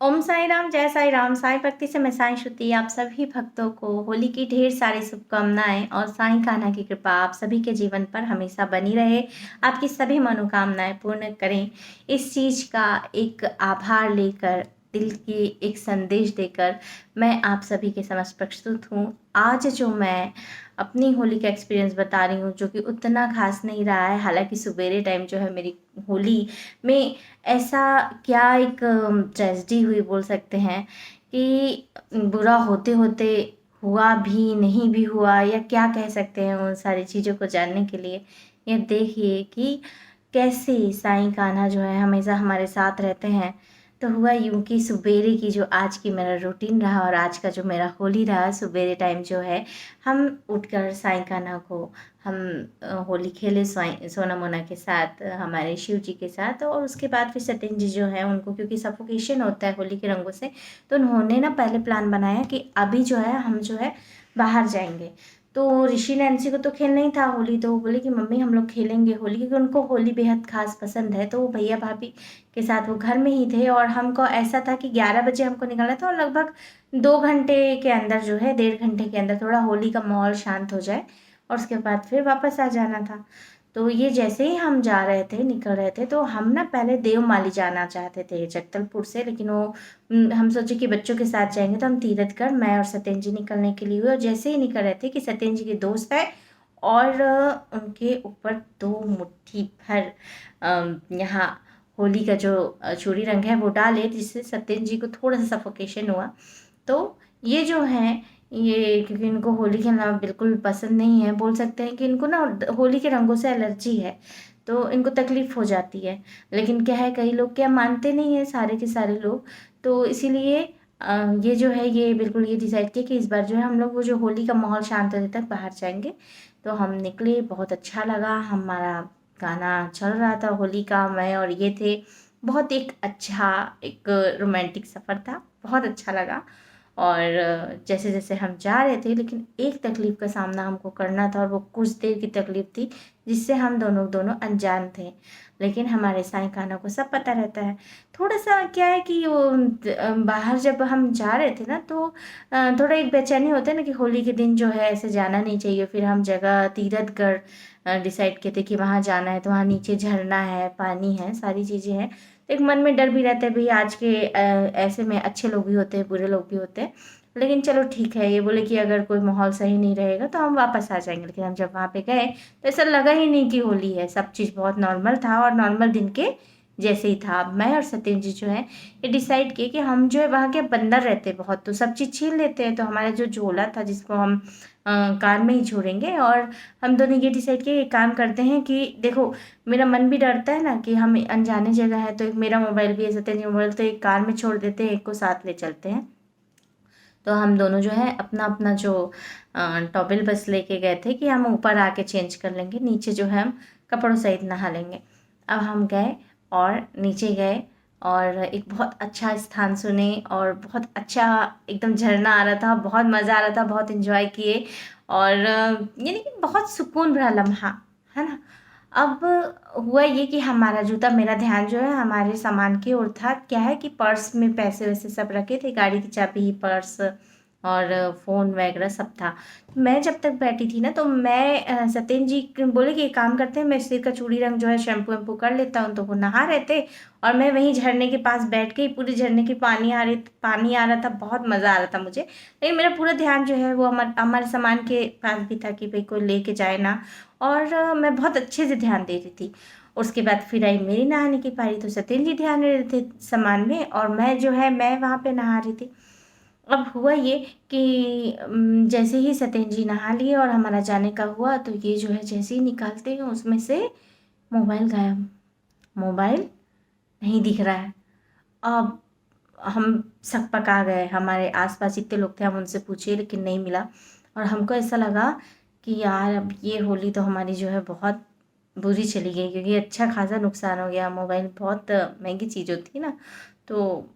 ओम साई राम, जय साई राम। साईं भक्ति से मैं साईं श्रुति आप सभी भक्तों को होली की ढेर सारी शुभकामनाएँ और साईं कान्हा की कृपा आप सभी के जीवन पर हमेशा बनी रहे। आपकी सभी मनोकामनाएँ पूर्ण करें। इस चीज़ का एक आभार लेकर, दिल की एक संदेश देकर मैं आप सभी के समक्ष प्रस्तुत हूँ। आज जो मैं अपनी होली का एक्सपीरियंस बता रही हूँ, जो कि उतना ख़ास नहीं रहा है। हालाँकि सवेरे टाइम जो है मेरी होली में ऐसा क्या एक ट्रेजेडी हुई बोल सकते हैं कि बुरा होते-होते हुआ भी, नहीं भी हुआ या क्या कह सकते हैं उन सारी चीज़ों को जानने के लिए, ये देखिए कि कैसे साईं कान्हा जो है हमेशा हमारे साथ रहते हैं। तो हुआ यूँ कि सुबेरे की जो आज की मेरा रूटीन रहा और आज का जो मेरा होली रहा, सुबेरे टाइम जो है हम उठकर साईं कान्हा को हम होली खेले सोना मोना के साथ, हमारे शिव जी के साथ। और उसके बाद फिर सत्यन जी जो है उनको क्योंकि सफोकेशन होता है होली के रंगों से, तो उन्होंने ना पहले प्लान बनाया कि अभी जो है हम जो है बाहर जाएंगे। तो ऋषि नैन्सी को तो खेलना ही था होली, तो वो बोले कि मम्मी हम लोग खेलेंगे होली, क्योंकि उनको होली बेहद खास पसंद है। तो वो भैया भाभी के साथ वो घर में ही थे और हमको ऐसा था कि 11 बजे हमको निकलना था और लगभग 2 घंटे के अंदर जो है, 1.5 घंटे के अंदर थोड़ा होली का माहौल शांत हो जाए और उसके बाद फिर वापस आ जाना था। तो ये जैसे ही हम जा रहे थे, निकल रहे थे, तो हम ना पहले देवमाली जाना चाहते थे जगदलपुर से, लेकिन वो हम सोचे कि बच्चों के साथ जाएंगे तो हम तीरथगढ़, मैं और सत्यन जी निकलने के लिए हुए। और जैसे ही निकल रहे थे कि सत्यन जी के दोस्त आए और उनके ऊपर 2 मुट्ठी भर यहाँ होली का जो चूड़ी रंग है वो डाले, जिससे सत्यन जी को थोड़ा सा सफोकेशन हुआ। तो ये जो हैं, ये क्योंकि इनको होली खेलना बिल्कुल पसंद नहीं है, बोल सकते हैं कि इनको ना होली के रंगों से एलर्जी है, तो इनको तकलीफ़ हो जाती है। लेकिन क्या है, कई लोग क्या मानते नहीं हैं, सारे के सारे लोग। तो इसीलिए ये जो है, ये बिल्कुल ये डिसाइड किया कि इस बार जो है हम लोग वो जो होली का माहौल शांत होने तक बाहर जाएँगे। तो हम निकले, बहुत अच्छा लगा, हमारा गाना चल रहा था होली का, मैं और ये थे। बहुत एक अच्छा एक रोमांटिक सफ़र था, बहुत अच्छा लगा। और जैसे-जैसे हम जा रहे थे, लेकिन एक तकलीफ़ का सामना हमको करना था और वो कुछ देर की तकलीफ़ थी, जिससे हम दोनों दोनों अनजान थे। लेकिन हमारे साईं कान्हा को सब पता रहता है। थोड़ा-सा क्या है कि वो बाहर जब हम जा रहे थे ना, तो थोड़ा एक बेचैनी होता है ना कि होली के दिन जो है ऐसे जाना नहीं चाहिए। फिर हम जगह तीरथगढ़ डिसाइड किए थे कि वहाँ जाना है, तो वहाँ नीचे झरना है, पानी है, सारी चीज़ें हैं। तो एक मन में डर भी रहता है, भई आज के ऐसे में अच्छे लोग भी होते हैं, बुरे लोग भी होते हैं। लेकिन चलो ठीक है, ये बोले कि अगर कोई माहौल सही नहीं रहेगा तो हम वापस आ जाएँगे। लेकिन हम जब वहाँ पे गए तो ऐसा लगा ही नहीं कि होली है, सब चीज़ बहुत नॉर्मल था और नॉर्मल दिन के जैसे ही था। मैं और सत्येंद्र जी जो हैं, ये डिसाइड किए कि हम जो है वहाँ के बंदर रहते हैं बहुत, तो सब चीज़ छीन लेते हैं। तो हमारा जो झोला था जिसको हम कार में ही छोड़ेंगे, और हम दोनों ये डिसाइड किए एक काम करते हैं कि देखो, मेरा मन भी डरता है ना कि हम अनजाने जगह है, तो एक मेरा मोबाइल भी है, सत्येंद्र जी मोबाइल, तो एक कार में छोड़ देते हैं, एक को साथ ले चलते हैं। तो हम दोनों जो है अपना-अपना जो टॉवेल बस लेके गए थे कि हम ऊपर आके चेंज कर लेंगे, नीचे जो है हम कपड़ों सहित नहा लेंगे। अब हम गए और नीचे गए और एक बहुत अच्छा स्थान चुने और बहुत अच्छा एकदम झरना आ रहा था, बहुत मज़ा आ रहा था, बहुत एन्जॉय किए और यानी कि बहुत सुकून भरा लम्हा, है ना? अब हुआ ये कि हमारा जूता, मेरा ध्यान जो है हमारे सामान की ओर था। क्या है कि पर्स में पैसे-वैसे सब रखे थे, गाड़ी की चाबी, पर्स और फ़ोन वगैरह सब था। मैं जब तक बैठी थी ना, तो मैं सत्येंद्र जी बोले कि एक काम करते हैं, मैं सिर का चूड़ी रंग जो है शैम्पू-वैम्पू कर लेता हूँ। तो वो नहा रहे थे और मैं वहीं झरने के पास बैठ के पूरे झरने के पानी आ रहा था, बहुत मज़ा आ रहा था मुझे। लेकिन मेरा पूरा ध्यान जो है वो हमारे सामान के पास भी था कि भई कोई लेके जाए ना, और मैं बहुत अच्छे से ध्यान दे रही थी। उसके बाद फिर आई मेरी नहाने की पारी, तो सत्येंद्र जी ध्यान दे रहे थे सामान में और मैं जो है मैं वहाँ पे नहा रही थी। अब हुआ ये कि जैसे ही सत्येंद्र जी नहा लिए और हमारा जाने का हुआ, तो ये जो है जैसे ही निकालते हैं उसमें से मोबाइल गायब, मोबाइल नहीं दिख रहा है। अब हम सकपका गए, हमारे आस-पास जितने लोग थे हम उनसे पूछे लेकिन नहीं मिला, और हमको ऐसा लगा कि यार अब ये होली तो हमारी जो है बहुत बुरी चली गई, क्योंकि अच्छा खासा नुकसान हो गया। मोबाइल बहुत महँगी चीज़ होती है ना, तो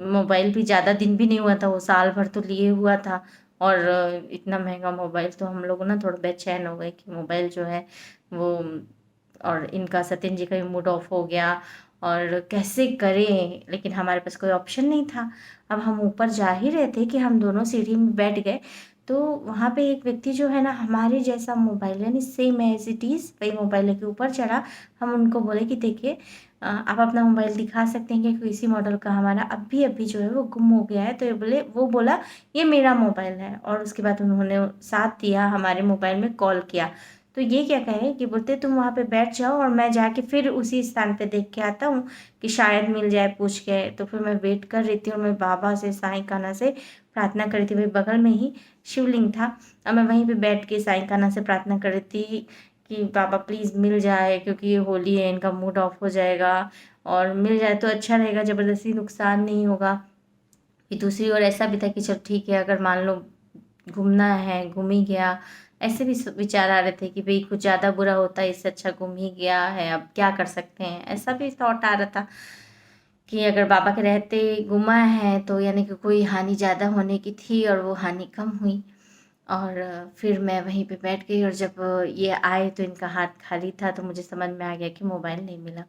मोबाइल भी ज़्यादा दिन भी नहीं हुआ था, वो साल भर तो लिए हुआ था और इतना महँगा मोबाइल, तो हम लोग ना थोड़ा बेचैन हो गए कि मोबाइल जो है वो, और इनका सत्येंद्र जी का भी मूड ऑफ हो गया और कैसे करें, लेकिन हमारे पास कोई ऑप्शन नहीं था। अब हम ऊपर जा ही रहे थे कि हम दोनों सीढ़ी में बैठ गए, तो वहाँ पे एक व्यक्ति जो है ना हमारे जैसा मोबाइल यानी सेम एज इट इज़ वही मोबाइल लेके ऊपर चढ़ा। हम उनको बोले कि देखिए आप अपना मोबाइल दिखा सकते हैं कि इसी मॉडल का हमारा अभी अभी जो है वो गुम हो गया है। तो वो बोला ये मेरा मोबाइल है, और उसके बाद उन्होंने साथ दिया, हमारे मोबाइल में कॉल किया। तो ये क्या कहे कि बोलते तुम वहाँ पे बैठ जाओ और मैं जाके फिर उसी स्थान पे देख के आता हूँ कि शायद मिल जाए पूछ के। तो फिर मैं वेट कर रही थी और मैं बाबा से साईं कान्हा से प्रार्थना कर रही थी। वही बगल में ही शिवलिंग था, और मैं वहीं पे बैठ के साईं कान्हा से प्रार्थना कर रही थी कि बाबा प्लीज़ मिल जाए, क्योंकि ये होली है, इनका मूड ऑफ हो जाएगा, और मिल जाए तो अच्छा रहेगा, ज़बरदस्ती नुकसान नहीं होगा। फिर दूसरी ओर ऐसा भी था कि चल ठीक है, अगर मान लो घूमना है घूम ही गया, ऐसे भी विचार आ रहे थे कि भाई कुछ ज़्यादा बुरा होता है, इससे अच्छा घूम ही गया है, अब क्या कर सकते हैं, ऐसा भी थॉट आ रहा था कि अगर बाबा के रहते गुमा है तो यानी कि कोई हानि ज़्यादा होने की थी और वो हानि कम हुई। और फिर मैं वहीं पे बैठ गई, और जब ये आए तो इनका हाथ खाली था, तो मुझे समझ में आ गया कि मोबाइल नहीं मिला।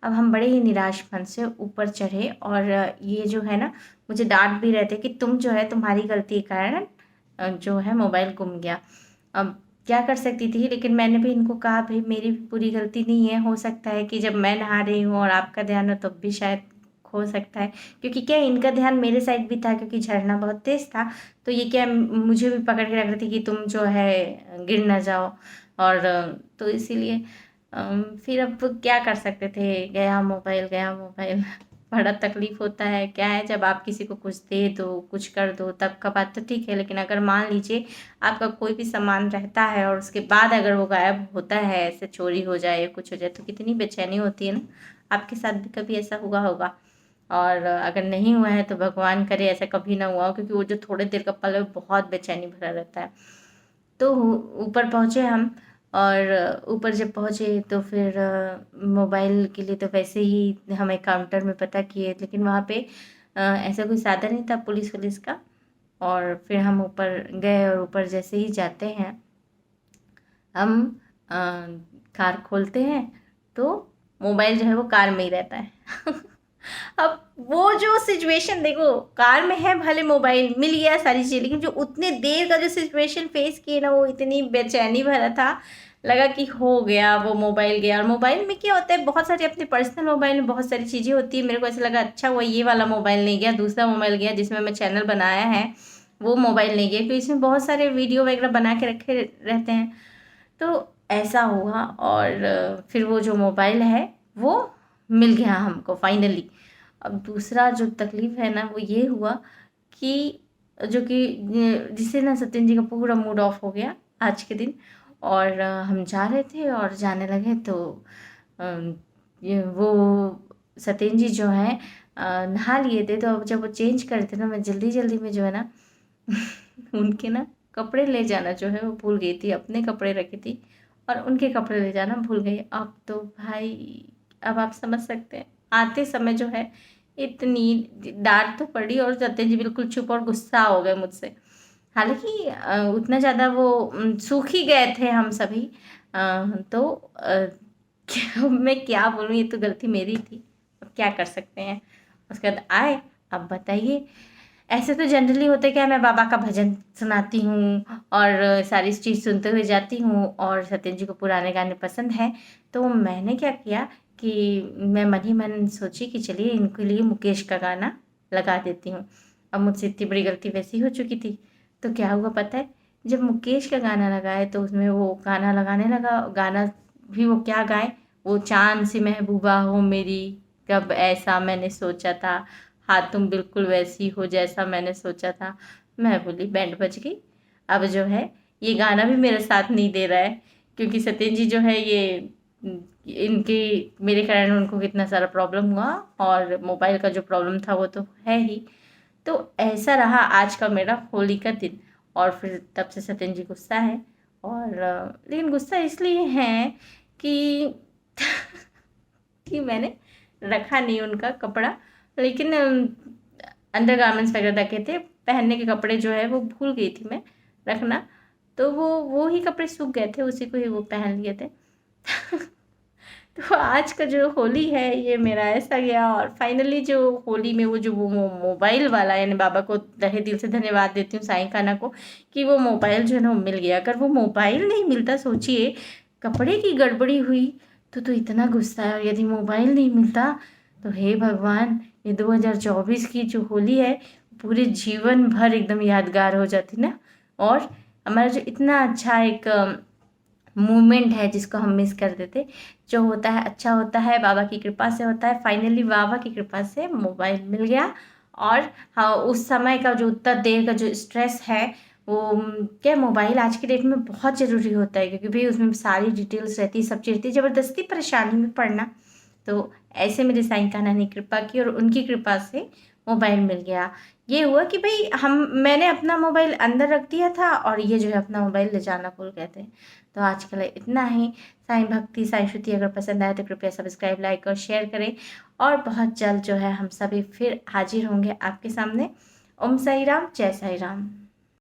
अब हम बड़े ही निराश मन से ऊपर चढ़े, और ये जो है ना मुझे डांट भी रहे थे कि तुम जो है तुम्हारी गलती के कारण जो है मोबाइल गुम गया। अब क्या कर सकती थी, लेकिन मैंने भी इनको कहा भाई मेरी भी पूरी गलती नहीं है, हो सकता है कि जब मैं नहा रही हूँ और आपका ध्यान हो तब भी शायद हो सकता है, क्योंकि क्या इनका ध्यान मेरे साइड भी था, क्योंकि झरना बहुत तेज था। तो ये क्या मुझे भी पकड़ के रख रही थी कि तुम जो है गिर ना जाओ, और तो इसीलिए फिर अब क्या कर सकते थे, गया मोबाइल गया मोबाइल। बड़ा तकलीफ होता है, क्या है जब आप किसी को कुछ दे दो कुछ कर दो तब का बात तो ठीक है, लेकिन अगर मान लीजिए आपका कोई भी सामान रहता है और उसके बाद अगर वो गायब होता है, ऐसे चोरी हो जाए या कुछ हो जाए, तो कितनी बेचैनी होती है ना। आपके साथ भी कभी ऐसा हुआ होगा, और अगर नहीं हुआ है तो भगवान करे ऐसा कभी ना हुआ हो, क्योंकि वो जो थोड़े देर का पल है वो बहुत बेचैनी भरा रहता है। तो ऊपर पहुँचे हम, और ऊपर जब पहुँचे तो फिर मोबाइल के लिए तो वैसे ही हमें काउंटर में पता किए, लेकिन वहाँ पे ऐसा कोई साधन नहीं था पुलिस वुलिस का। और फिर हम ऊपर गए, और ऊपर जैसे ही जाते हैं हम अ, कार खोलते हैं तो मोबाइल जो है वो कार में ही रहता है। अब वो जो सिचुएशन देखो, कार में है भले मोबाइल मिल गया सारी चीज़ें, लेकिन जो उतने देर का जो सिचुएशन फेस किए ना वो इतनी बेचैनी भरा था। लगा कि हो गया वो मोबाइल गया, और मोबाइल में क्या होता है बहुत सारी अपने पर्सनल मोबाइल में बहुत सारी चीज़ें होती है। मेरे को ऐसा लगा अच्छा हुआ ये वाला मोबाइल नहीं गया, दूसरा मोबाइल गया जिसमें मैं चैनल बनाया है वो मोबाइल नहीं गया, क्योंकि इसमें बहुत सारे वीडियो वगैरह बना के रखे रहते हैं। तो ऐसा हुआ, और फिर वो जो मोबाइल है वो मिल गया हमको फाइनली। अब दूसरा जो तकलीफ़ है ना वो ये हुआ कि जो कि जिससे ना सत्यन जी का पूरा मूड ऑफ हो गया आज के दिन। और हम जा रहे थे और जाने लगे तो ये वो सत्यन जी जो है नहा लिए थे, तो अब जब वो चेंज कर रहे थे ना मैं जल्दी जल्दी में जो है ना उनके ना कपड़े ले जाना जो है वो भूल गई थी, अपने कपड़े रखी थी और उनके कपड़े ले जाना भूल गई। अब तो भाई अब आप समझ सकते हैं आते समय जो है इतनी डांट तो पड़ी, और सत्य जी बिल्कुल चुप और गुस्सा हो गए मुझसे। हालांकि उतना ज़्यादा वो सूख ही गए थे हम सभी। तो मैं क्या बोलूँ, ये तो गलती मेरी थी, अब क्या कर सकते हैं। उसके बाद आए, अब बताइए ऐसे तो जनरली होता है क्या, मैं बाबा का भजन सुनाती हूँ और सारी चीज़ सुनते हुए जाती हूँ, और सत्यन जी को पुराने गाने पसंद हैं। तो मैंने क्या किया कि मैं मन ही मन सोची कि चलिए इनके लिए मुकेश का गाना लगा देती हूँ। अब मुझसे इतनी बड़ी गलती वैसी हो चुकी थी। तो क्या हुआ पता है, जब मुकेश का गाना लगाए तो उसमें वो गाना लगाने लगा, गाना भी वो क्या गाए, वो चाँद सी महबूबा हो मेरी, कब ऐसा मैंने सोचा था, हाँ तुम बिल्कुल वैसी हो जैसा मैंने सोचा था। मैं बोली बैंड बज गई। अब जो है ये गाना भी मेरा साथ नहीं दे रहा है, क्योंकि सत्यन जी जो है ये इनके मेरे कारण उनको कितना सारा प्रॉब्लम हुआ, और मोबाइल का जो प्रॉब्लम था वो तो है ही। तो ऐसा रहा आज का मेरा होली का दिन। और फिर तब से सत्यन जी गुस्सा है, और लेकिन गुस्सा इसलिए है कि कि मैंने रखा नहीं उनका कपड़ा, लेकिन अंडरगारमेंट्स वगैरह रखे थे, पहनने के कपड़े जो है वो भूल गई थी मैं रखना। तो वो ही कपड़े सूख गए थे, उसी को ही वो पहन लिए थे। तो आज का जो होली है ये मेरा ऐसा गया, और फाइनली जो होली में वो मोबाइल वाला, यानी बाबा को तहे दिल से धन्यवाद देती हूँ साईं कान्हा को कि वो मोबाइल जो है ना वो मिल गया। अगर वो मोबाइल नहीं मिलता, सोचिए कपड़े की गड़बड़ी हुई तो इतना गुस्सा है, और यदि मोबाइल नहीं मिलता तो हे भगवान, ये 2024 की जो होली है पूरे जीवन भर एकदम यादगार हो जाती ना। और हमारा जो इतना अच्छा एक मूवमेंट है जिसको हम मिस कर देते, जो होता है अच्छा होता है, बाबा की कृपा से होता है। फाइनली बाबा की कृपा से मोबाइल मिल गया। और हाँ, उस समय का जो उतना देर का जो स्ट्रेस है वो क्या, मोबाइल आज के डेट में बहुत ज़रूरी होता है, क्योंकि भाई उसमें सारी डिटेल्स रहती है, सब चीज़ रहती है, ज़बरदस्ती परेशानी में पड़ना। तो ऐसे मेरे साईं कान्हा ने कृपा की और उनकी कृपा से मोबाइल मिल गया। ये हुआ कि भाई मैंने अपना मोबाइल अंदर रख दिया था और ये जो है अपना मोबाइल ले जाना भूल गए थे। तो आज के लिए इतना ही। साईं भक्ति, साईं श्रुति अगर पसंद आए तो कृपया सब्सक्राइब, लाइक और शेयर करें। और बहुत जल्द जो है हम सभी फिर हाजिर होंगे आपके सामने। ओम साई राम, जय साई राम।